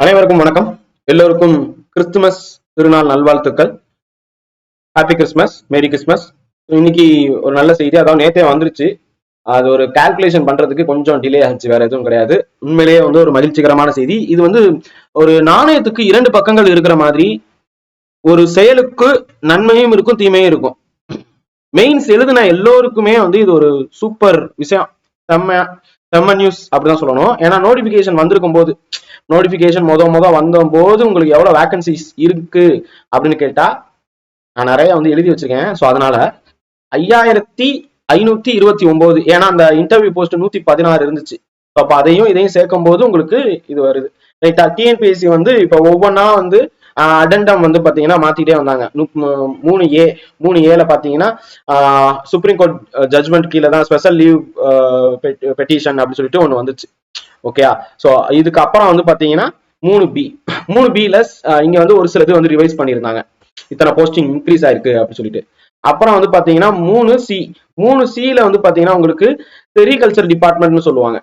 அனைவருக்கும் வணக்கம். எல்லோருக்கும் கிறிஸ்துமஸ் திருநாள் நல்வாழ்த்துக்கள். Happy Christmas, merry Christmas. இன்னைக்கு ஒரு நல்ல செய்தி, அதாவது நேத்தே வந்துருச்சு. அது ஒரு கால்குலேஷன் பண்றதுக்கு கொஞ்சம் டிலே ஆச்சு, வேற எதுவும் கிடையாது. உண்மையிலேயே ஒரு மகிழ்ச்சிகரமான செய்தி. இது ஒரு நாணயத்துக்கு இரண்டு பக்கங்கள் இருக்கிற மாதிரி, ஒரு செயலுக்கு நன்மையும் இருக்கும் தீமையும் இருக்கும். மெயின்ஸ் எழுதுன எல்லோருக்குமே இது ஒரு சூப்பர் விஷயம், செம்ம செம்ம நியூஸ் அப்படிதான் சொல்லணும். ஏன்னா நோட்டிபிகேஷன் வந்திருக்கும் போது, நோட்டிபிகேஷன் முத வந்த போது உங்களுக்கு எவ்வளவு வேகன்சிஸ் இருக்கு அப்படின்னு கேட்டா நான் நிறைய எழுதி வச்சிருக்கேன். ஸோ அதனால 5529, ஏன்னா அந்த இன்டர்வியூ போஸ்ட் 116 இருந்துச்சு. அப்ப அதையும் இதையும் சேர்க்கும் போது உங்களுக்கு இது வருது. ரைட்டா? டிஎன்பிஎஸ்சி இப்ப ஒவ்வொன்னா அடெண்டம் பாத்தீங்கன்னா மாத்திட்டே வந்தாங்க. 3A பாத்தீங்கன்னா சுப்ரீம் கோர்ட் ஜட்மெண்ட் கீழே தான் ஸ்பெஷல் லீவ் பெட்டிஷன் அப்படின்னு சொல்லிட்டு ஒண்ணு வந்துச்சு. ஓகேயா? சோ இதுக்கு அப்புறம் பாத்தீங்கன்னா 3Bல இங்க ஒரு சில இது ரிவைஸ் பண்ணியிருந்தாங்க, இத்தனை போஸ்டிங் இன்க்ரீஸ் ஆயிருக்கு அப்படின்னு சொல்லிட்டு. அப்புறம் பாத்தீங்கன்னா 3Cல பாத்தீங்கன்னா உங்களுக்கு செரிகல்ச்சர் டிபார்ட்மெண்ட்னு சொல்லுவாங்க.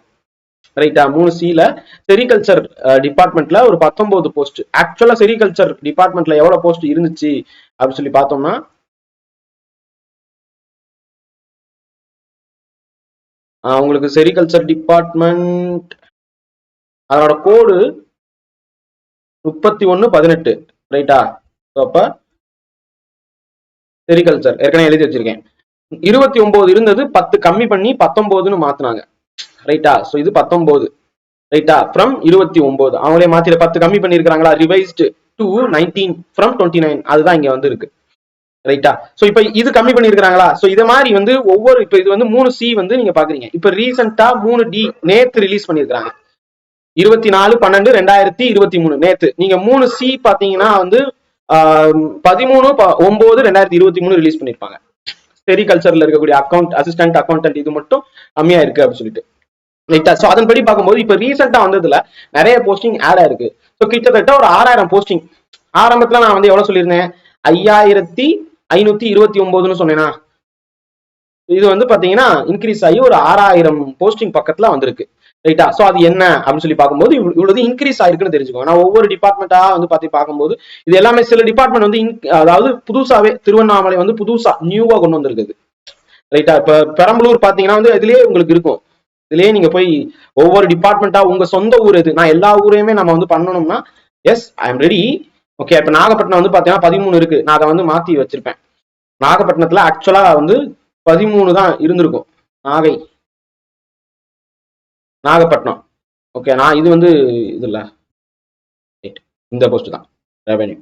ரைட்டா? 3Cல செரிகல்ச்சர் டிபார்ட்மெண்ட்ல ஒரு 19 போஸ்ட். ஆக்சுவலா செரிகல்ச்சர் டிபார்ட்மெண்ட்ல எவ்வளவு போஸ்ட் இருந்துச்சு அப்படின்னு சொல்லி பார்த்தோம்னா, உங்களுக்கு செரிகல்ச்சர் டிபார்ட்மெண்ட் அதோட கோடு 3118. ரைட்டா? அப்ப செரிகல்ச்சர் ஏற்கனவே எழுதி வச்சிருக்கேன். 29 இருந்தது, 10 கம்மி பண்ணி 19ன்னு மாத்தினாங்க. ரைட்டா? சோ இது 19. ரைட்டா? ஃப்ரம் 29 அவங்களே மாத்திர 10 கம்மி பண்ணிருக்காங்களா, ரிவைஸ்டு டு 19 ஃப்ரம் 29. அதுதான் இங்க இருக்கு. ரைட்டா? சோ இப்ப இது கம்மி பண்ணிருக்காங்களா. சோ இது மாதிரி ஒவ்வொரு, இப்ப இது 3C நீங்க பாக்குறீங்க. இப்ப ரீசெண்டா 3D நேத்து ரிலீஸ் பண்ணிருக்காங்க. 24/12/2023 நேத்து. நீங்க 3C பாத்தீங்கன்னா 13/9/2023 ரிலீஸ் பண்ணிருப்பாங்க. செரிகல்ச்சர்ல இருக்கக்கூடிய அசிஸ்டன்ட் அக்கௌண்டன்ட் இது மட்டும் கம்மியா இருக்கு அப்படின்னு சொல்லிட்டு. ரைட்டா? சோ அதன்படி பார்க்கும்போது இப்ப ரீசெண்டா வந்ததுல நிறைய போஸ்டிங் ஆட் ஆயிருக்கு. ஸோ கிட்டத்தட்ட ஒரு 6000 போஸ்டிங். ஆரம்பத்துல நான் எவ்வளவு சொல்லியிருந்தேன், 5529ன்னு சொன்னேன்னா, இது பாத்தீங்கன்னா இன்க்ரீஸ் ஆகி ஒரு 6000 போஸ்டிங் பக்கத்துல வந்திருக்கு. ரைட்டா? சோ அது என்ன அப்படின்னு சொல்லி பார்க்கும்போது இவ்வளவு இன்க்ரீஸ் ஆயிருக்குன்னு தெரிஞ்சுக்கோங்க. நான் ஒவ்வொரு டிபார்ட்மெண்டா பார்க்கும்போது இது எல்லாமே சில டிபார்ட்மெண்ட் அதாவது புதுசாவே திருவண்ணாமலை புதுசா நியூவா கொண்டு வந்திருக்குது. ரைட்டா? இப்ப பெரம்பலூர் பாத்தீங்கன்னா இதுலயே உங்களுக்கு இருக்கும். இதுலயே நீங்க போய் ஒவ்வொரு டிபார்ட்மெண்டா உங்க சொந்த ஊர் எது, நான் எல்லா ஊரையுமே நம்ம பண்ணணும்னா S I M ready. Okay. இப்ப நாகப்பட்டினம் பாத்தீங்கன்னா 13 இருக்கு. நான் அதை மாத்தி வச்சிருப்பேன். நாகப்பட்டினத்துல ஆக்சுவலா 13 தான் இருந்திருக்கும். நாகப்பட்டினம். ஓகே. நான் இது இது இல்ல, இந்த போஸ்ட் தான் ரெவென்யூ.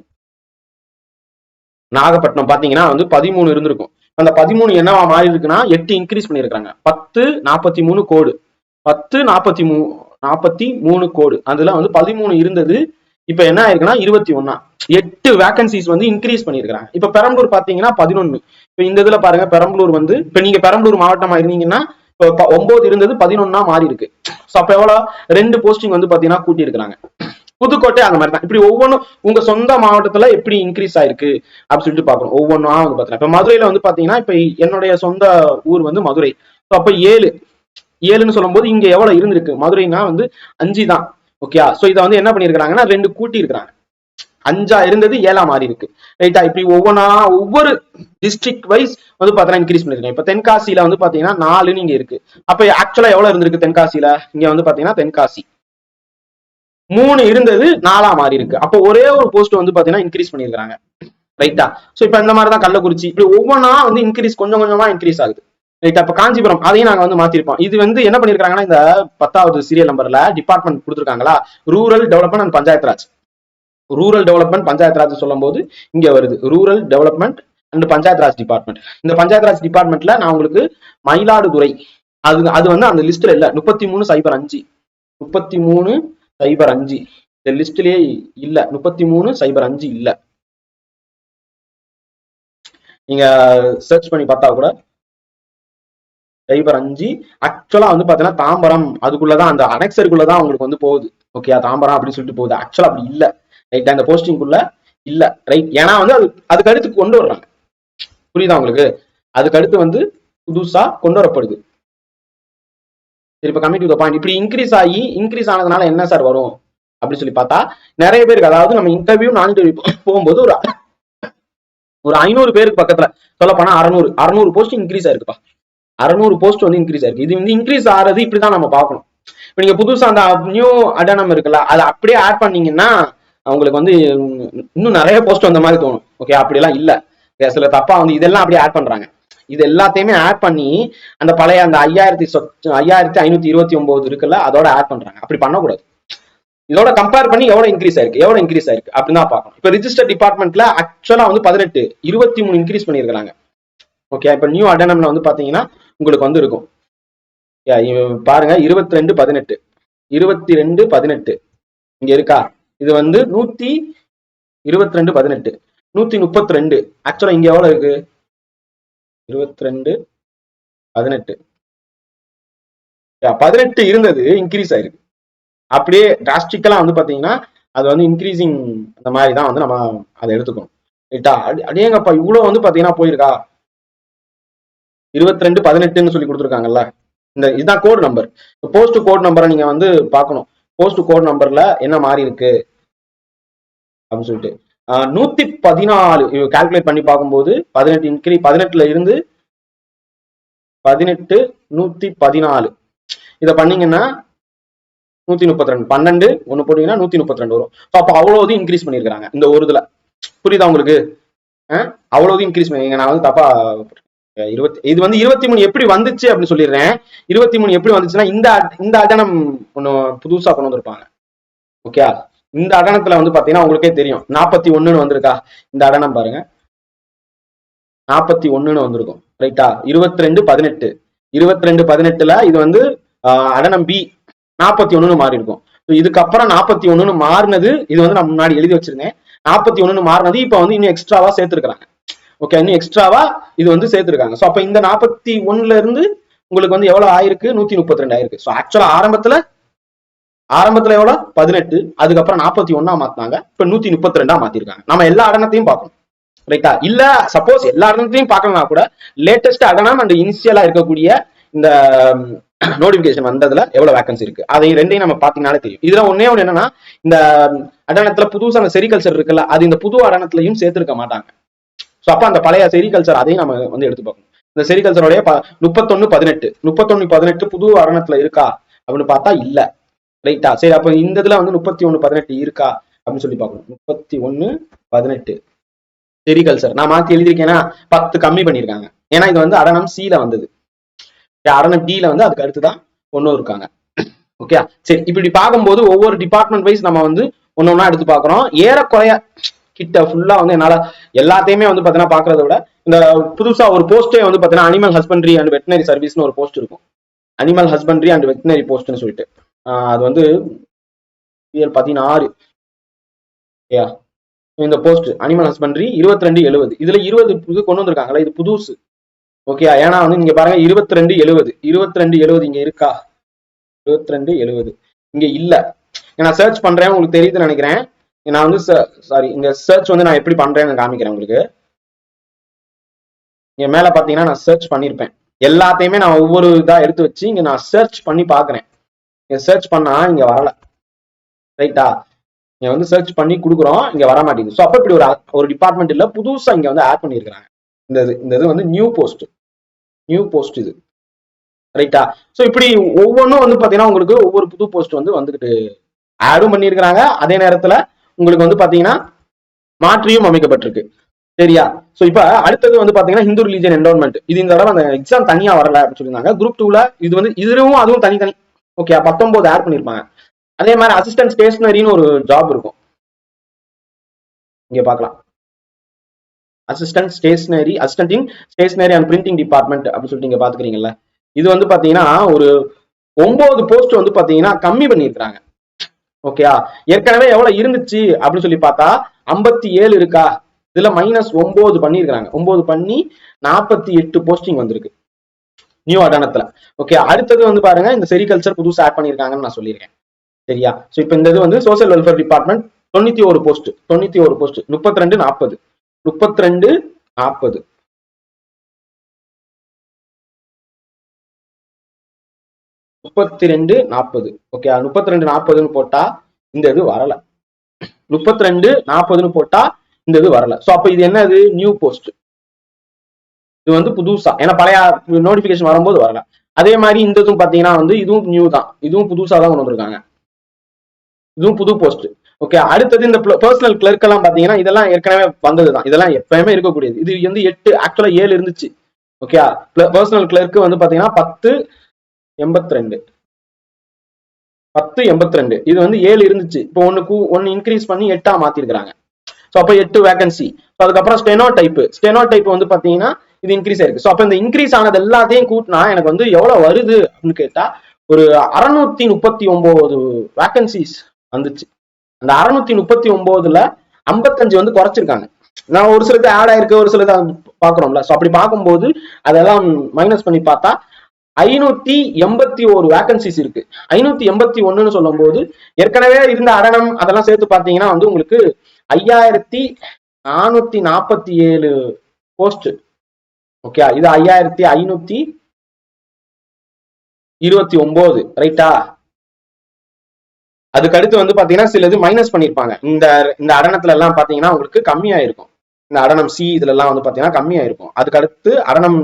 நாகப்பட்டினம் பாத்தீங்கன்னா 13 இருந்திருக்கும். அந்த 13 என்னவா மாறி இருக்குன்னா 8 இன்க்ரீஸ் பண்ணிருக்காங்க. 1043 கோடு, 1043 கோடு. அதுல 13 இருந்தது, இப்ப என்ன ஆயிருக்குன்னா 21. 8 வேகன்சிஸ் இன்க்ரீஸ் பண்ணிருக்காங்க. இப்ப பெரம்பலூர் பாத்தீங்கன்னா 11. இப்ப இந்த இதுல பாருங்க, பெரம்பலூர் இப்ப நீங்க பெரம்பலூர் மாவட்டமா இருந்தீங்கன்னா 9 இருந்தது 11 மாறி இருக்கு. அப்ப எவ்வளவு 2 போஸ்டிங் பாத்தீங்கன்னா கூட்டி இருக்கிறாங்க. புதுக்கோட்டை அந்த மாதிரி தான். இப்படி ஒவ்வொன்றும் உங்க சொந்த மாவட்டத்துல எப்படி இன்க்ரீஸ் ஆயிருக்கு அப்படின்னு சொல்லிட்டு பாக்கணும். ஒவ்வொன்றா பாத்தீங்கன்னா இப்ப மதுரையில பாத்தீங்கன்னா இப்ப என்னுடைய சொந்த ஊர் மதுரை. அப்ப 7ன்னு சொல்லும் போது இங்க எவ்வளவு இருந்திருக்கு, மதுரைனா 5 தான். ஓகே. சோ இதை என்ன பண்ணிருக்காங்கன்னா 2 கூட்டி இருக்கிறாங்க. 5 இருந்தது 7 மாறி இருக்கு. ரைட்டா? இப்படி ஒவ்வொரு டிஸ்ட்ரிக்ட் வைஸ் பாத்தீங்கன்னா இன்க்ரீஸ் பண்ணிருக்காங்க. இப்ப தென்காசியில பாத்தீங்கன்னா 4 இங்க இருக்கு. அப்ப ஆக்சுவலா எவ்வளவு இருந்திருக்கு தென்காசியில, இங்க பாத்தீங்கன்னா தென்காசி 3 இருந்தது 4 மாறி இருக்கு. அப்போ ஒரே ஒரு போஸ்ட் பாத்தீங்கன்னா இன்க்ரீஸ் பண்ணிருக்காங்க. ரைட்டா? சோ இப்ப இந்த மாதிரிதான் கள்ளக்குறிச்சி, இப்படி ஒவ்வொன்றா இன்க்ரீஸ் கொஞ்சம் கொஞ்சமா இன்க்ரீஸ் ஆகுது. ரைட்டா? இப்ப காஞ்சிபுரம் அதையும் நாங்க மாத்திருப்போம். இது என்ன பண்ணிருக்காங்கன்னா, இந்த 10வது சீரியல் நம்பர்ல டிபார்ட்மெண்ட் கொடுத்துருக்காங்களா, rural development and panchayat Raj. Rural development panchayat Raj சொல்லும் போது இங்க வருது rural development and panchayat Raj department. இந்த பஞ்சாயத்து ராஜ் டிபார்ட்மெண்ட்ல நான் உங்களுக்கு மயிலாடுதுறை அது அந்த லிஸ்ட்ல இல்ல. 33/05 33/05 இந்த லிஸ்ட்லயே இல்ல. 33/05 இல்ல. நீங்க சர்ச் பண்ணி பார்த்தா கூட 05 ஆக்சுவலா பாத்தீங்கன்னா தாம்பரம் அதுக்குள்ளதான், அந்த அனெக்சருக்குள்ளதான் உங்களுக்கு போகுது. ஓகே. தாம்பரம் அப்படின்னு சொல்லிட்டு போகுது. ஆக்சுவலா அப்படி இல்ல. ரைட்? அந்த போஸ்டிங்குள்ள இல்ல. ரைட்? ஏன்னா அதுக்கு அடுத்து கொண்டு வர்றாங்க. புரியுதா உங்களுக்கு? அதுக்கு அடுத்து புதுசா கொண்டு வரப்படுது. சரி, இப்ப கமிங் டு தி பாயிண்ட். இப்படி இன்க்ரீஸ் ஆனதுனால என்ன சார் வரும் அப்படி சொல்லி பார்த்தா நிறைய பேருக்கு, அதாவது நம்ம இன்டர்வியூ நான் இன்டர்வியூ போகும்போது ஒரு 500 பேருக்கு பக்கத்துல சொல்ல போனா 600 போஸ்ட் இன்க்ரீஸ் ஆயிருக்குப்பா. 600 போஸ்ட் வந்து இன்க்ரீஸ் ஆயிருக்கு. இது வந்து இன்க்ரீஸ் ஆறது இப்படிதான் நம்ம பார்க்கணும். இப்ப நீங்க புதுசா அந்த நியூ அடனம் இருக்குல்ல, அதை அப்படியே ஆட் பண்ணீங்கன்னா அவங்களுக்கு வந்து இன்னும் நிறைய போஸ்ட் வந்த மாதிரி தோணும். ஓகே, அப்படிலாம் இல்ல. சில தப்பா வந்து இதெல்லாம் அப்படியே ஆட் பண்றாங்க. இது எல்லாத்தையுமே ஆட் பண்ணி அந்த பழைய அந்த 5529 இருக்குல்ல, அதோட ஆட் பண்றாங்க. அப்படி பண்ணக்கூடாது. இதோட கம்பேர் பண்ணி எவ்வளவு இன்க்ரீஸ் ஆயிருக்கு அப்படின்னு தான் பார்க்கணும். இப்ப ரிஜிஸ்டர் டிபார்ட்மெண்ட்ல ஆக்சுவலா வந்து 18 23 இன்க்ரீஸ் பண்ணிருக்காங்க. ஓகே, இப்ப நியூ அடனம்ல வந்து பாத்தீங்கன்னா உங்களுக்கு வந்து இருக்கும் பாருங்க 22 18 இங்க இருக்கா. இது வந்து 122 132. ஆக்சுவலா இங்க எவ்வளவு இருக்கு? 22 18 இருந்தது, இன்க்ரீஸ் ஆயிருக்கு. அப்படியே டிராஸ்டிக்கலா வந்து பாத்தீங்கன்னா அது வந்து இன்க்ரீசிங் அந்த மாதிரி தான் வந்து நம்ம அதை எடுத்துக்கணும். ரைட்டா? அடேங்கப்பா, இவ்வளவு வந்து பாத்தீங்கன்னா போயிருக்கா. 22 18 சொல்லி கொடுத்துருக்காங்கல்ல. இந்த இதுதான் கோட் நம்பர். போஸ்ட் கோட் நம்பரை நீங்க வந்து பார்க்கணும். போஸ்ட் கோட் நம்பர்ல என்ன மாறி இருக்கு அப்படின்னு சொல்லிட்டு 114 கால்குலேட் பண்ணி பார்க்கும்போது 18 இன்க்ரீ 18ல இருந்து 18 114 இதை பண்ணீங்கன்னா 132 12 ஒண்ணு போட்டீங்கன்னா 132 வரும். அப்ப அவ்வளவு இன்க்ரீஸ் பண்ணிருக்காங்க இந்த ஒரு இதுல. புரியுதா உங்களுக்கு? அவ்வளவு இன்க்ரீஸ் பண்ணீங்க. நான் வந்து தப்பா இது வந்து 23 எப்படி வந்துச்சு அப்படின்னு சொல்லிடுறேன். 23 எப்படி வந்துச்சுன்னா இந்த அடனம் ஒண்ணு புதுசா கொண்டு வந்திருப்பாங்க. ஓகே, இந்த அடனத்துல வந்து பாத்தீங்கன்னா உங்களுக்கே தெரியும் 41 வந்திருக்கா. இந்த அடனம் பாருங்க 41 வந்திருக்கும். ரைட்டா? 22 18 இது வந்து அடனம் பி 41 மாறி இருக்கும். இதுக்கப்புறம் 41 மாறினது, இது வந்து நான் முன்னாடி எழுதி வச்சிருந்தேன். 41 மாறினது இப்ப வந்து இன்னும் எக்ஸ்ட்ராவா சேர்த்திருக்காங்க. ஓகே, இன்னும் எக்ஸ்ட்ராவா இது வந்து சேர்த்திருக்காங்க. சோ அப்ப இந்த 41 இருந்து உங்களுக்கு வந்து எவ்வளவு ஆயிருக்கு? 132 ஆயிருக்கு. சோ ஆக்சுவலா ஆரம்பத்துல எவ்வளவு? 18. அதுக்கப்புறம் 41 மாத்தினாங்க. இப்ப 132 மாத்திருக்காங்க. நம்ம எல்லா அடனத்தையும் பார்க்கணும். ரைட்டா? இல்ல சப்போஸ் எல்லா அடனத்தையும் பார்க்கலனா கூட லேட்டஸ்ட் அடனம் அண்ட் இனிஷியலா இருக்கக்கூடிய இந்த நோட்டிபிகேஷன் வந்ததுல எவ்வளவு வேகன்சி இருக்கு அதை ரெண்டையும் நம்ம பாத்தீங்கன்னாலே தெரியும். இதுல ஒன்னே ஒண்ணு என்னன்னா, இந்த அடனத்துல புதுசா அந்த செரிகல்ச்சர் இருக்குல்ல, அது இந்த புது அடனத்திலையும் சேர்த்திருக்க மாட்டாங்க. சோ அப்ப அந்த பழைய செரிகல்ச்சர் அதையும் நம்ம வந்து எடுத்து பார்க்கணும். இந்த செரிகல்ச்சரோடைய 31 18 புது அரணத்துல இருக்கா அப்படின்னு பார்த்தா இல்ல. ரைட்டா? சரி, அப்ப இந்த இதுல வந்து 31 18 இருக்கா அப்படின்னு சொல்லி பார்க்கணும். 31 18 செரிகல்ச்சர் நான் மாத்தி எழுதியிருக்கேன்னா 10 கம்மி பண்ணிருக்காங்க. ஏன்னா இது வந்து அடனம் சி ல வந்தது. அடனம் டி ல வந்து அதுக்கு அடுத்துதான் ஒன்னும் இருக்காங்க. ஓகே, சரி. இப்படி பார்க்கும்போது ஒவ்வொரு டிபார்ட்மெண்ட் வைஸ் நம்ம வந்து ஒன்னொன்னா எடுத்து பார்க்கறோம். ஏறக்குறைய கிட்ட ஃபுல்லா வந்து என்னால எல்லாத்தையுமே வந்து பாத்தீங்கன்னா பாக்குறத விட, இந்த புதுசா ஒரு போஸ்டே வந்து பாத்தீங்கன்னா அனிமல் ஹஸ்பண்டரி அண்ட் வெட்டினரி சர்வீஸ்னு ஒரு போஸ்ட் இருக்கும். அனிமல் ஹஸ்பண்டரி அண்ட் வெட்டினரி போஸ்ட்னு சொல்லிட்டு அது வந்து 16 இந்த போஸ்ட் அனிமல் ஹஸ்பண்டரி 2270. இதுல 20 புது கொண்டு வந்திருக்காங்களா, இது புதுசு. ஓகே, ஏன்னா வந்து நீங்க பாருங்க 2270 இங்க இருக்கா? 2270 இங்க இல்ல. நான் சர்ச் பண்றேன், உங்களுக்கு தெரியுதுன்னு நினைக்கிறேன். நான் வந்து சாரி, இங்க சர்ச் வந்து நான் எப்படி பண்றேன்னு காமிக்கிறேன் உங்களுக்கு. இங்க மேல பாத்தீங்கன்னா நான் சர்ச் பண்ணிருப்பேன். எல்லாத்தையுமே நான் ஒவ்வொரு இதா எடுத்து வச்சு இங்க நான் சர்ச் பண்ணி பாக்குறேன். இங்க சர்ச் பண்ணா இங்க வரல. ரைட்டா? இங்க வந்து சர்ச் பண்ணி கொடுக்குறோம், இங்க வர மாட்டேங்குது. ஸோ அப்ப இப்படி ஒரு டிபார்ட்மெண்ட் இல்ல, புதுசா இங்க வந்து ஆட் பண்ணிருக்காங்க. இந்த இது வந்து நியூ போஸ்ட் இது. ரைட்டா? ஸோ இப்படி ஒவ்வொன்றும் வந்து பாத்தீங்கன்னா உங்களுக்கு ஒவ்வொரு புது போஸ்ட் வந்து வந்துகிட்டு ஆடும் பண்ணியிருக்கிறாங்க. அதே நேரத்துல உங்களுக்கு வந்து பாத்தீங்கன்னா மாற்றியும் அமைக்கப்பட்டிருக்கு. சரியா? சோ இப்ப அடுத்தது வந்து பாத்தீங்கன்னா ஹிந்து ரிலிஜியன் என்டோன்மெண்ட். இது இந்த தடவை அந்த எக்ஸாம் தனியா வரல அப்படின்னு சொல்லியிருந்தாங்க. குரூப் 2ல இது வந்து இதுவும் அதுவும் தனித்தனி. ஓகே, 19 ஆட் பண்ணிருப்பாங்க. அதே மாதிரி அசிஸ்டன்ட் ஸ்டேஷனரின்னு ஒரு ஜாப் இருக்கும். இங்க பாக்கலாம், assistant in stationery and printing department அப்படின்னு சொல்லிட்டு இங்க பாத்துக்கிறீங்கல்ல. இது வந்து பாத்தீங்கன்னா ஒரு 9 போஸ்ட் வந்து பாத்தீங்கன்னா கம்மி பண்ணிருக்காங்க. ஓகே, ஏற்கனவே எவ்வளவு இருந்துச்சு அப்படின்னு சொல்லி பார்த்தா 57 இருக்கா. இதுல -9 பண்ணிருக்காங்க. 9 பண்ணி 48 போஸ்டிங் வந்திருக்கு நியூ அடனத்துல. ஓகே, அடுத்தது வந்து பாருங்க இந்த செரிகல்ச்சர் புதுசா ஆட் பண்ணிருக்காங்கன்னு நான் சொல்லியிருக்கேன். சரியா? சோ இப்ப இந்த இது வந்து social welfare department 91 post 32 40 32 40 32 40. Okay, 32 40ன்னு போட்டா இந்த இது வரல. 32 40ன்னு போட்டா இந்த இது வரல. சோ அப்ப இது என்னது, நியூ போஸ்ட். இது வந்து புதுசா, ஏன்னா பழைய நோட்டிபிகேஷன் வரும்போது வரல. அதே மாதிரி இந்த இதுவும் பாத்தீங்கன்னா வந்து இதுவும் நியூ தான், இதுவும் புதுசா தான் கொண்டு வந்திருக்காங்க, இதுவும் புது போஸ்ட். ஓகே, அடுத்தது இந்த பர்சனல் கிளர்க் எல்லாம் பாத்தீங்கன்னா இதெல்லாம் ஏற்கனவே வந்ததுதான், இதெல்லாம் எப்பயுமே இருக்கக்கூடியது. இது வந்து 8 ஆக்சுவலா 7 இருந்துச்சு. ஓகே, பர்சனல் கிளர்க் வந்து பாத்தீங்கன்னா 1082 1082 இது வந்து 7 இருந்துச்சு. இப்போ ஒன்னு இன்க்ரீஸ் பண்ணி 8ஆ மாத்திருக்காங்க. ஸோ அப்போ 8 வேகன்சி. அதுக்கப்புறம் ஸ்டெனோ டைப் வந்து பாத்தீங்கன்னா இது இன்க்ரீஸ் ஆயிருக்கு. ஸோ அப்போ இந்த இன்க்ரீஸ் ஆனது எல்லாத்தையும் கூட்டினா எனக்கு வந்து எவ்வளவு வருது அப்படின்னு கேட்டா ஒரு 639 வேகன்சிஸ் வந்துச்சு. அந்த 639ல 55 வந்து குறைச்சிருக்காங்க. நான் ஒரு சிலது ஆட் ஆயிருக்கு, ஒரு சிலது பாக்குறோம்ல. ஸோ அப்படி பார்க்கும்போது அதெல்லாம் மைனஸ் பண்ணி பார்த்தா 581 வேகன்சிஸ் இருக்கு. 581ன்னு சொல்லும் போது ஏற்கனவே இருந்த அடனம் அதெல்லாம் சேர்த்து பாத்தீங்கன்னா வந்து உங்களுக்கு 5447 போஸ்ட். ஓகே, இது 5529 ரைட்டா. அதுக்கு அடுத்து வந்து பாத்தீங்கன்னா சில இது மைனஸ் பண்ணிருப்பாங்க. இந்த அடனத்துல எல்லாம் பாத்தீங்கன்னா உங்களுக்கு கம்மியாயிருக்கும். இந்த அடனம் சி இதுல எல்லாம் வந்து பாத்தீங்கன்னா கம்மியாயிருக்கும். அதுக்கு அடுத்து அடனம்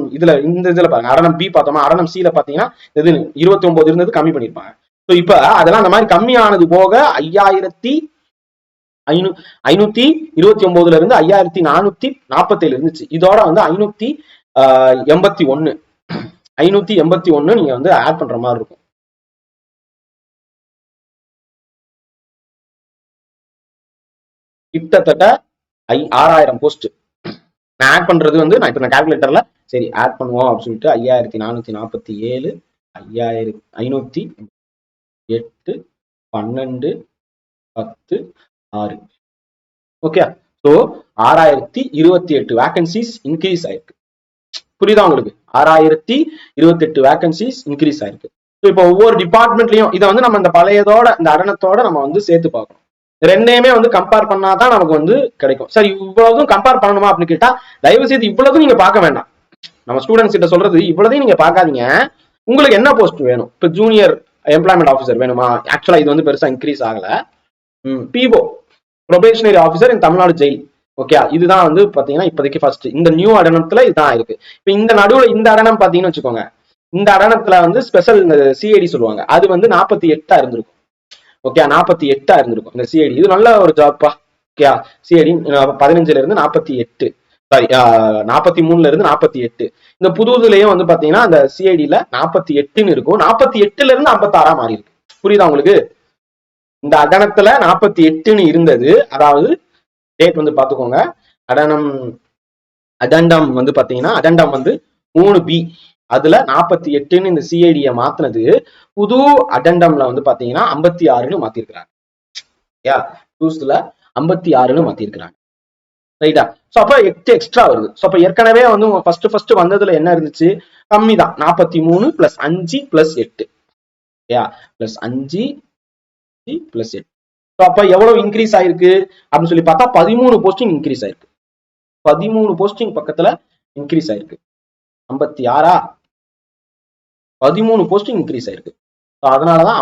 இந்த இதுல பாருங்க, அடனம் பி பார்த்தோமா, அடனம் சி ல பாத்தீங்கன்னா இது 29 இருந்தது கம்மி பண்ணிருப்பாங்க. ஸோ இப்ப அதெல்லாம் அந்த மாதிரி கம்மியானது போக 529ல இருந்து 5447 இருந்துச்சு. இதோட வந்து 581 நீங்க வந்து ஆட் பண்ற மாதிரி இருக்கும். கிட்டத்தட்ட 6000 போஸ்ட் நான் ஆட் பண்றது வந்து நான் இப்ப கால்குலேட்டர்ல சரி ஆட் பண்ணுவோம் அப்படின்னு சொல்லிட்டு 5447 508 12 10 6. ஓகே, ஸோ 6028 வேகன்சிஸ் இன்க்ரீஸ் ஆயிருக்கு. புரியுதா உங்களுக்கு? 6028 வேகன்சிஸ் இன்க்ரீஸ் ஆயிருக்கு. இப்போ ஒவ்வொரு டிபார்ட்மெண்ட்லயும் இதை வந்து நம்ம இந்த பழையதோட இந்த அடனத்தோட நம்ம வந்து சேர்த்து பார்க்கணும். ரெண்டையுமே வந்து கம்பேர் பண்ணாதான் நமக்கு வந்து கிடைக்கும். சரி, இவ்வளவுதும் கம்பேர் பண்ணணுமா அப்படின்னு கேட்டா தயவு செய்து இவ்வளவுதும் நீங்க பார்க்க வேண்டாம். நம்ம ஸ்டூடெண்ட்ஸ் கிட்ட சொல்றது இவ்வளவுதையும் நீங்க பார்க்காதீங்க. உங்களுக்கு என்ன போஸ்ட் வேணும்? இப்ப ஜூனியர் எம்ப்ளாய்மெண்ட் ஆஃபீஸர் வேணுமா? ஆக்சுவலா இது வந்து பெருசா இன்க்ரீஸ் ஆகல. PO probationary officer in Tamil Nadu jail. Okay, இதுதான் வந்து பாத்தீங்கன்னா இப்போதைக்கு ஃபர்ஸ்ட் இந்த நியூ அடனத்துல இதுதான் இருக்கு. இப்ப இந்த நடுவுல இந்த அடனம் பாத்தீங்கன்னு வச்சுக்கோங்க, இந்த அடனத்துல வந்து ஸ்பெஷல் சிஐடி சொல்லுவாங்க, அது வந்து 48 இருந்திருக்கும். ஓகே, 48 இருந்திருக்கும் இந்த சிஐடி. இது நல்ல ஒரு ஜாப்பா. ஓகே, சிஐடி 15ல இருந்து 48, சாரி 43ல இருந்து 48. இந்த புதுதுலயும் வந்து பாத்தீங்கன்னா அந்த சிஐடில 48ன்னு இருக்கும். 48ல இருந்து 56 மாறி இருக்கு. புரியுதா உங்களுக்கு? இந்த அடனத்துல 48ன்னு இருந்தது, அதாவது டேட் வந்து பாத்துக்கோங்க. அடண்டம் வந்து பாத்தீங்கன்னா அடண்டம் வந்து 3B, அதுல 48ன்னு இந்த சிஐடிய மாத்தினது. புது அடண்டம்ல வந்து பாத்தீங்கன்னா 56ன்னு மாத்திருக்கிறாங்க. புதுசுல 56ன்னு மாத்திருக்கிறாங்க. ரைட்டா? சோ அப்ப 8 எக்ஸ்ட்ரா வருது. சோ அப்ப ஏற்கனவே வந்து ஃபர்ஸ்ட் வந்ததுல என்ன இருந்துச்சு? கம்மி தான். 43 பிளஸ் 5 பிளஸ் 8 பிளஸ் 5 பிளஸ் 8. அப்ப எவ்வளவு இன்க்ரீஸ் ஆயிருக்கு அப்படின்னு சொல்லி பார்த்தா 13 போஸ்டிங் இன்க்ரீஸ் ஆயிருக்கு. 13 போஸ்டிங் பக்கத்துல இன்க்ரீஸ் ஆயிருக்கு. 56 13 போஸ்டிங் இன்க்ரீஸ் ஆயிருக்கு. அதனாலதான்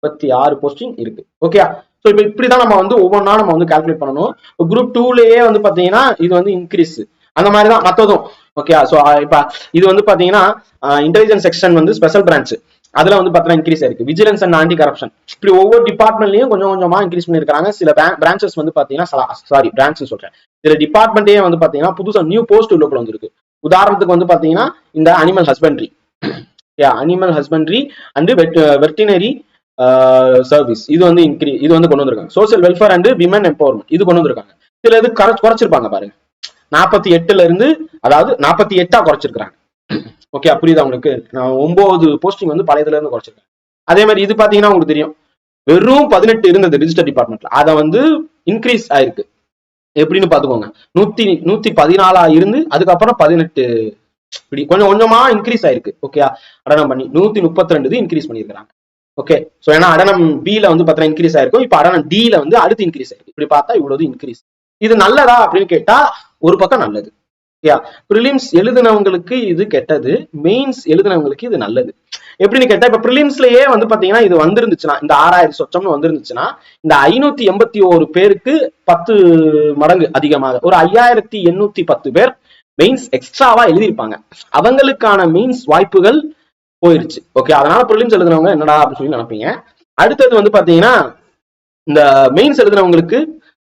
56 போஸ்டிங் இருக்கு. ஓகே, சோ இப்ப இப்படிதான் நம்ம வந்து ஒவ்வொன்றா நம்ம வந்து கால்குலேட் பண்ணணும். குரூப் 2லயே வந்து பாத்தீங்கன்னா இது வந்து இன்க்ரீஸ் அந்த மாதிரிதான் மத்ததும். ஓகே, சோ இப்ப இது வந்து பாத்தீங்கன்னா இன்டெலிஜென்ஸ் செக்ஷன் வந்து ஸ்பெஷல் பிரான்ச், அதுல வந்து பாத்தீங்கன்னா இன்க்ரீஸ் ஆயிருக்கு. விஜிலன்ஸ் அண்ட் ஆன்டி கரப்ஷன், இப்படி ஒவ்வொரு டிபார்ட்மெண்ட்லயும் கொஞ்சம் கொஞ்சமா இன்க்ரீஸ் பண்ணிருக்காங்க. சில பிரான்ச்சஸ் வந்து பாத்தீங்கன்னா சாரி பிரான்ச் சொல்றேன், சில டிபார்ட்மெண்ட்டே வந்து பாத்தீங்கன்னா புதுசா நியூ போஸ்ட் உள்ளுக்குள்ள வந்திருக்கு. உதாரணத்துக்கு வந்து பாத்தீங்கன்னா இந்த animal husbandry and veterinary service, இது வந்து இது வந்து கொண்டு வந்திருக்காங்க. Social welfare and women empowerment, இது கொண்டு வந்திருக்காங்க. சில இது குறைச்சிருப்பாங்க பாருங்க, 48ல இருந்து அதாவது 48 குறைச்சிருக்காங்க. ஓகே, புரியுதா உங்களுக்கு? 9 போஸ்டிங் வந்து பழையதுல இருந்து குறைச்சிருக்காங்க. அதே மாதிரி இது பாத்தீங்கன்னா உங்களுக்கு தெரியும், வெறும் 18 இருந்தது ரிஜிஸ்டர் டிபார்ட்மெண்ட்ல, அதை வந்து இன்க்ரீஸ் ஆயிருக்கு. எப்படின்னு பாத்துக்கோங்க, 114 இருந்து அதுக்கப்புறம் 18 இப்படி கொஞ்சம் கொஞ்சமா இன்க்ரீஸ் ஆயிருக்கு. ஓகே, அடனம் பண்ணி 132 இன்க்ரீஸ் பண்ணிருக்காங்க. ஓகே, சோ ஏன்னா அடனம் பி ல வந்து பாத்தீங்கன்னா இன்க்ரீஸ் ஆயிருக்கும். இப்ப அடனம் டி ல வந்து அடுத்து இன்க்ரீஸ் ஆயிருக்கு. இப்படி பார்த்தா இவ்வளவு இன்க்ரீஸ். இது நல்லதா அப்படின்னு கேட்டா ஒரு பக்கம் நல்லது. ப்ரிலிம்ஸ் எழுதினவங்களுக்கு இது கெட்டது, மெயின்ஸ் எழுதினவங்களுக்கு இது நல்லது. எப்படின்னு கேட்டா, இப்ப ப்ரிலிம்ஸ்லயே வந்து பாத்தீங்கன்னா இது வந்திருந்துச்சுன்னா, இந்த 6000 சொச்சம்னு வந்திருந்துச்சுன்னா, இந்த 581 பேருக்கு 10 மடங்கு அதிகமாக ஒரு 5810 பேர் மெயின்ஸ் எக்ஸ்ட்ராவா எழுதியிருப்பாங்க. அவங்களுக்கான மெயின்ஸ் வாய்ப்புகள் போயிருச்சு. ஓகே, அதனால ப்ரிலிம்ஸ் எழுதினவங்க என்னடா அப்படின்னு சொல்லி நினைப்பீங்க. அடுத்தது வந்து பாத்தீங்கன்னா, இந்த மெயின்ஸ் எழுதினவங்களுக்கு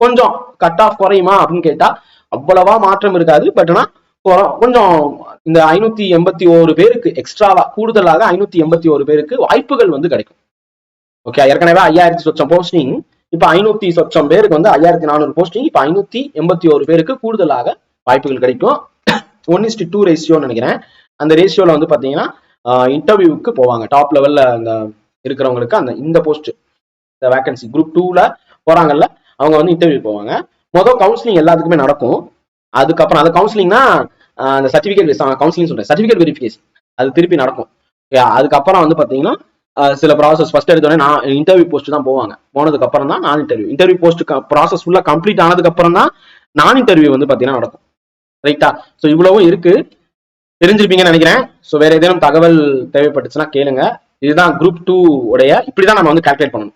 கொஞ்சம் கட் ஆஃப் குறையுமா அப்படின்னு கேட்டா அவ்வளவா மாற்றம் இருக்காது. பட் ஆனா கொஞ்சம் இந்த 581 பேருக்கு எக்ஸ்ட்ராவா கூடுதலாக 581 பேருக்கு வாய்ப்புகள் வந்து கிடைக்கும். ஓகே, ஏற்கனவே 5000 சொச்சம் போஸ்டிங், இப்ப 500 சொச்சம் பேருக்கு வந்து 5400 போஸ்டிங், இப்ப 581 பேருக்கு கூடுதலாக வாய்ப்புகள் கிடைக்கும். 1:2 ரேஷியோன்னு நினைக்கிறேன். அந்த ரேஷியோல வந்து பாத்தீங்கன்னா இன்டர்வியூக்கு போவாங்க. டாப் லெவல்ல அந்த இருக்கிறவங்களுக்கு அந்த இந்த போஸ்ட், இந்த வேகன்சி குரூப் 2ல போறாங்கல்ல, அவங்க வந்து இன்டர்வியூ போவாங்க. மொதல் கவுன்சிலிங் எல்லாத்துக்குமே நடக்கும். அதுக்கப்புறம் அந்த கவுன்சிலிங்னா அந்த சர்டிபிகேட் கவுன்சிலிங் சொல்றேன், சர்டிபிகேட் வெரிஃபிகேஷன் அது திருப்பி நடக்கும். அதுக்கப்புறம் வந்து பாத்தீங்கன்னா சில ப்ராசஸ் ஃபர்ஸ்ட் எடுத்தோடனே நான் இன்டர்வியூ போஸ்ட் தான் போவாங்க. போனதுக்கு அப்புறம் தான் நான் இன்டர்வியூ போஸ்ட் ப்ராசஸ் ஃபுல்லா கம்ப்ளீட் ஆனதுக்கு அப்புறம் தான் நான் இன்டர்வியூ வந்து பாத்தீங்கன்னா நடக்கும். ரைட்டா? ஸோ இவ்வளவும் இருக்கு, தெரிஞ்சிருப்பீங்கன்னு நினைக்கிறேன். ஸோ வேற ஏதேனும் தகவல் தேவைப்பட்டுச்சுன்னா கேளுங்க. இதுதான் குரூப் 2 உடைய இப்படிதான் நம்ம வந்து கால்குலேட் பண்ணணும்.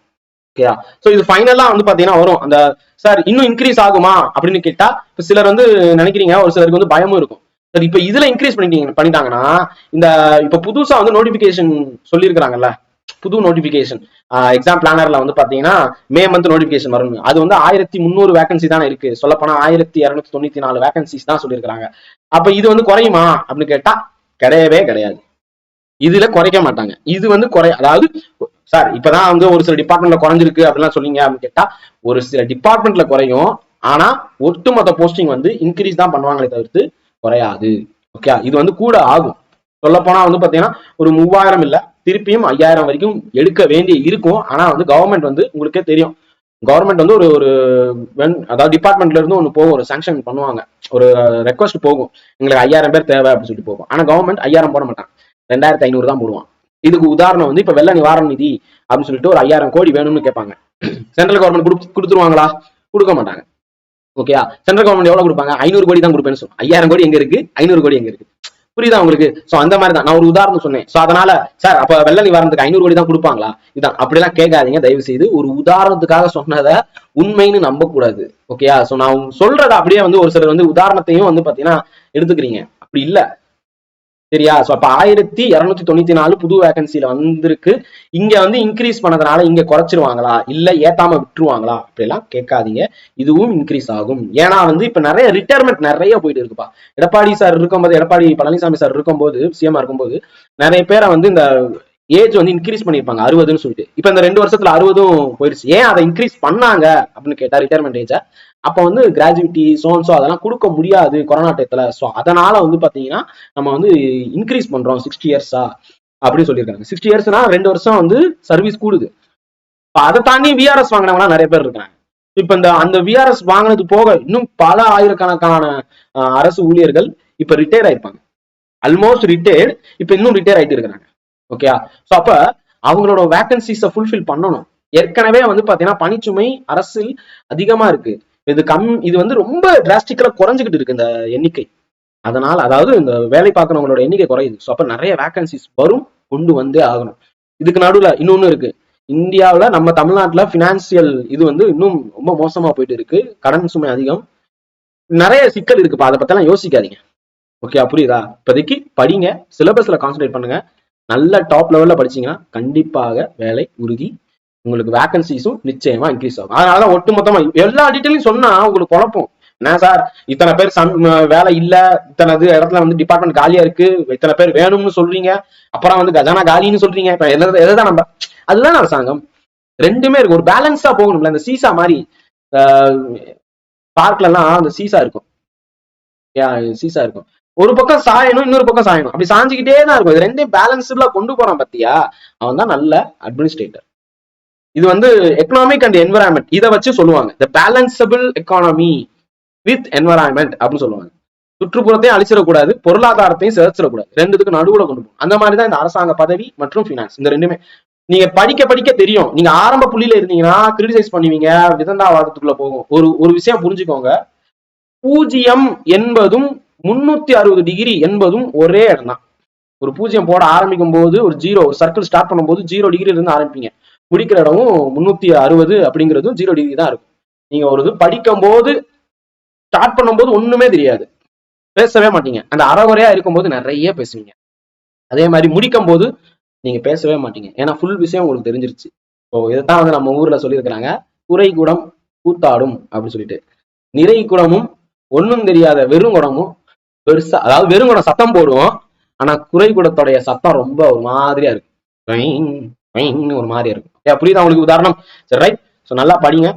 ஓகேயா? ஸோ இது ஃபைனலா வந்து பாத்தீங்கன்னா வரும். அந்த சார் இன்னும் இன்க்ரீஸ் ஆகுமா அப்படின்னு கேட்டா, இப்ப சிலர் வந்து நினைக்கிறீங்க, ஒரு சிலருக்கு வந்து பயமும் இருக்கும். சார் இப்ப இதுல இன்க்ரீஸ் பண்ணிட்டாங்கன்னா, இந்த இப்ப புதுசா வந்து நோட்டிபிகேஷன் சொல்லியிருக்கிறாங்கல்ல, புது நோட்டிபிகேஷன் எக்ஸாம் பிளானர்ல வந்து பாத்தீங்கன்னா மே மந்த் நோட்டிபிகேஷன் வரும். அது வந்து 1300 வேகன்சி தானே இருக்கு. சொல்ல போனா 1294 வேகன்சிஸ் தான் சொல்லியிருக்காங்க. அப்ப இது வந்து குறையுமா அப்படின்னு கேட்டா கிடையவே கிடையாது. இதுல குறைக்க மாட்டாங்க. இது வந்து அதாவது சார் இப்பதான் வந்து ஒரு சில டிபார்ட்மெண்ட்ல குறைஞ்சிருக்கு அப்படிலாம் சொன்னீங்க அப்படின்னு கேட்டா, ஒரு சில டிபார்ட்மெண்ட்ல குறையும். ஆனா ஒட்டுமொத்த போஸ்டிங் வந்து இன்க்ரீஸ் தான் பண்ணுவாங்களே தவிர்த்து குறையாது. ஓகே, இது வந்து கூட ஆகும். சொல்ல போனா வந்து பாத்தீங்கன்னா ஒரு 3000 இல்ல, திருப்பியும் 5000 வரைக்கும் எடுக்க வேண்டிய இருக்கும். ஆனா வந்து கவர்மெண்ட் வந்து உங்களுக்கே தெரியும், கவர்மெண்ட் வந்து ஒரு ஒரு அதாவது டிபார்ட்மெண்ட்ல இருந்து ஒன்று போகும், ஒரு சாங்ஷன் பண்ணுவாங்க, ஒரு ரெக்வஸ்ட் போகும், எங்களுக்கு 5000 பேர் தேவை அப்படின்னு சொல்லிட்டு போகும். ஆனா கவர்மெண்ட் 5000 போட மாட்டான், 2500 தான் போடுவான். இதுக்கு உதாரணம் வந்து இப்ப வெள்ள நிவாரண நிதி அப்படின்னு சொல்லிட்டு ஒரு 5000 கோடி வேணும்னு கேட்பாங்க. சென்ட்ரல் கவர்மெண்ட் கொடுத்துருவாங்களா? கொடுக்க மாட்டாங்க. ஓகேயா? சென்ட்ரல் கவர்மெண்ட் எவ்வளவு கொடுப்பாங்க? 500 கோடி தான் கொடுப்பேன்னு சொல்லுவாங்க. 5000 கோடி எங்க இருக்கு? 500 கோடி எங்க இருக்கு? புரியுதா உங்களுக்கு? சோ அந்த மாதிரி தான் நான் ஒரு உதாரணம் சொன்னேன். சோ அதனால சார் அப்ப வெள்ள நிவாரணத்துக்கு 500 கோடி தான் கொடுப்பாங்களா? இதான் அப்படிலாம் கேட்காதீங்க தயவு செய்து. ஒரு உதாரணத்துக்காக சொன்னதை உண்மைன்னு நம்ப கூடாது. ஓகேயா? சோ நான் சொல்றதை அப்படியே வந்து ஒரு சிலர் வந்து உதாரணத்தையும் வந்து பாத்தீங்கன்னா எடுத்துக்கிறீங்க. அப்படி இல்ல, சரியா? சோ அப்ப 1294 புது வேகன்சில வந்திருக்கு. இங்க வந்து இன்க்ரீஸ் பண்ணதுனால இங்க குறைச்சிருவாங்களா இல்ல ஏத்தாம விட்டுருவாங்களா அப்படிலாம் கேட்காதீங்க. இதுவும் இன்க்ரீஸ் ஆகும். ஏன்னா வந்து இப்ப நிறைய ரிட்டையர்மெண்ட் நிறைய போயிட்டு இருக்குப்பா. எடப்பாடி சார் இருக்கும்போது, எடப்பாடி பழனிசாமி சார் இருக்கும்போது, சிஎம் இருக்கும்போது நிறைய பேரை வந்து இந்த ஏஜ் வந்து இன்க்ரீஸ் பண்ணிருப்பாங்க 60ன்னு சொல்லிட்டு. இப்ப இந்த 2 வருஷத்துல 60ம் போயிருச்சு. ஏன் அதை இன்க்ரீஸ் பண்ணாங்க அப்படின்னு கேட்டா, ரிட்டையர்மெண்ட் ஏஜ அப்ப வந்து கிராஜுவிட்டி சோன்சோ அதெல்லாம் கொடுக்க முடியாது கொரோனா டயத்துல. சோ அதனால வந்து பாத்தீங்கன்னா நம்ம வந்து இன்க்ரீஸ் பண்றோம் 60 இயர்ஸா அப்படின்னு சொல்லியிருக்காங்க. 60 இயர்ஸ்னா 2 வருஷம் வந்து சர்வீஸ் கூடுது. அதை தாண்டி விஆர்எஸ் வாங்கினவங்க நிறைய பேர் இருக்காங்க. இப்ப இந்த அந்த விஆர்எஸ் வாங்கினது போக இன்னும் பல ஆயிரக்கணக்கான அரசு ஊழியர்கள் இப்ப ரிட்டையர் ஆயிருப்பாங்க. ஆல்மோஸ்ட் ரிட்டையர்ட், இப்ப இன்னும் ரிட்டையர் ஆயிட்டு இருக்காங்க. ஓகேயா? சோ அப்ப அவங்களோட வேகன்சிஸ ஃபுல்ஃபில் பண்ணணும். ஏற்கனவே வந்து பாத்தீங்கன்னா பணிச்சுமை அரசில் அதிகமா இருக்கு. இது வந்து ரொம்ப டிராஸ்டிக்கலா குறைஞ்சுக்கிட்டு இருக்கு இந்த எண்ணிக்கை. அதனால அதாவது இந்த வேலை பார்க்கறவங்களோட எண்ணிக்கை குறையுது. ஸோ அப்ப நிறைய வேகன்சிஸ் வரும், கொண்டு வந்தே ஆகணும். இதுக்கு நடுவுல இன்னொன்னு இருக்கு. இந்தியாவில நம்ம தமிழ்நாட்டுல பினான்சியல் இது வந்து இன்னும் ரொம்ப மோசமா போயிட்டு இருக்கு. கடன் சுமை அதிகம், நிறைய சிக்கல் இருக்குப்பா. அதை பத்தி எல்லாம் யோசிக்காதீங்க. ஓகே, புரியுதா? இப்போதைக்கு படிங்க, சிலபஸ்ல கான்சென்ட்ரேட் பண்ணுங்க. நல்ல டாப் லெவல்ல படிச்சீங்கன்னா கண்டிப்பாக வேலை உறுதி. உங்களுக்கு வேகன்சிஸும் நிச்சயமா இன்க்ரீஸ் ஆகும். அதனாலதான் ஒட்டுமொத்தமா எல்லா டீட்டெயிலும் சொன்னா உங்களுக்கு குழப்பம். என்ன சார் இத்தனை பேர் வேலை இல்ல, இத்தனை இடத்துல வந்து டிபார்ட்மெண்ட் காலியா இருக்கு, இத்தனை பேர் வேணும்னு சொல்றீங்க, அப்புறம் வந்து கஜானா காலின்னு சொல்றீங்க. இப்ப எதான் நம்ம அதுதான் அரசாங்கம். ரெண்டுமே இருக்கு, ஒரு பேலன்ஸா போகணும்ல. இந்த சீசா மாதிரி பார்க்ல எல்லாம் அந்த சீசா இருக்கும், சீசா இருக்கும். ஒரு பக்கம் சாயணும், இன்னொரு பக்கம் சாயணும், அப்படி சாஞ்சுக்கிட்டே தான் இருக்கும். இது ரெண்டையும் பேலன்ஸ்பிளா கொண்டு போறான் பத்தியா, அவன் தான் நல்ல அட்மினிஸ்ட்ரேட்டர். இது வந்து எக்கனாமிக் அண்ட் என்விரான்மெண்ட் இதை வச்சு சொல்லுவாங்க. த பேலன்சபிள் எக்கானமி வித் என்வரான்மெண்ட் அப்படின்னு சொல்லுவாங்க. சுற்றுப்புறத்தையும் அழிச்சிடக்கூடாது, பொருளாதாரத்தையும் சிதைச்சிடக்கூடாது, ரெண்டுத்துக்கு நடுவுல கொண்டு போகும். அந்த மாதிரிதான் இந்த அரசாங்க பதவி மற்றும் பினான்ஸ், இந்த ரெண்டுமே நீங்க படிக்க படிக்க தெரியும். நீங்க ஆரம்ப புள்ளியில இருந்தீங்கன்னா கிரிட்டிசைஸ் பண்ணுவீங்க, விதண்டாவாதத்துக்குள்ள போகும். ஒரு விஷயம் புரிஞ்சுக்கோங்க, பூஜ்ஜியம் என்பதும் 360 டிகிரி என்பதும் ஒரே இடம் தான். ஒரு பூஜ்ஜியம் போட ஆரம்பிக்கும் போது ஒரு ஜீரோ, ஒரு சர்க்கிள் ஸ்டார்ட் பண்ணும்போது 0 டிகிரி இருந்து ஆரம்பிப்பீங்க, முடிக்கிற இடமும் 360 அப்படிங்கிறதும் 0 டிகிரி தான் இருக்கும். நீங்க ஒரு இது படிக்கும் போது ஸ்டார்ட் பண்ணும்போது ஒண்ணுமே தெரியாது, பேசவே மாட்டீங்க. அந்த அறகுறையா இருக்கும்போது நிறைய பேசுவீங்க. அதே மாதிரி முடிக்கும் போது நீங்க பேசவே மாட்டீங்க, ஏன்னா ஃபுல் விஷயம் உங்களுக்கு தெரிஞ்சிருச்சு. ஸோ இதைத்தான் வந்து நம்ம ஊர்ல சொல்லியிருக்கிறாங்க, குறை குடம் கூத்தாடும் அப்படின்னு சொல்லிட்டு. நிறை குடமும் ஒன்னும் தெரியாத வெறும் குடமும் பெருசா, அதாவது வெறும் குடம் சத்தம் போடுவோம், ஆனா குறை குடத்தோடைய சத்தம் ரொம்ப ஒரு மாதிரியா இருக்கும், ஒரு மாதிரியா இருக்கும். புரியுதா உங்களுக்கு உதாரணம்? சரி, ரைட். ஸோ நல்லா படிங்க.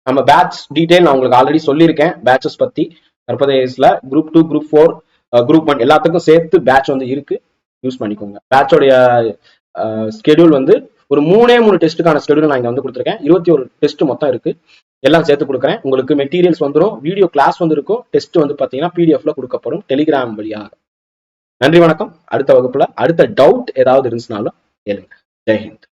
நம்ம பேட்ச் டீடைல் நான் உங்களுக்கு ஆல்ரெடி சொல்லியிருக்கேன். பேட்சஸ் பத்தி கற்பதேசில குரூப் 2, குரூப் 4, குரூப் 1 எல்லாத்துக்கும் சேர்த்து பேட்ச் வந்து இருக்கு, யூஸ் பண்ணிக்கோங்க. பேட்சோடைய ஸ்கெடியூல் வந்து ஒரு 3 டெஸ்ட்டுக்கான ஸ்கெடியூல் நான் இங்க வந்து கொடுத்துருக்கேன். 21 டெஸ்ட் மொத்தம் இருக்கு, எல்லாம் சேர்த்து கொடுக்குறேன். உங்களுக்கு மெட்டீரியல்ஸ் வந்துடும், வீடியோ கிளாஸ் வந்து இருக்கும், டெஸ்ட் வந்து பாத்தீங்கன்னா பிடிஎஃப்ல கொடுக்கப்படும் டெலிகிராம் வழியாக. நன்றி, வணக்கம். அடுத்த வகுப்புல அடுத்த டவுட் ஏதாவது இருந்துச்சுனாலும் கேளுங்க. ஜெய்ஹிந்த்.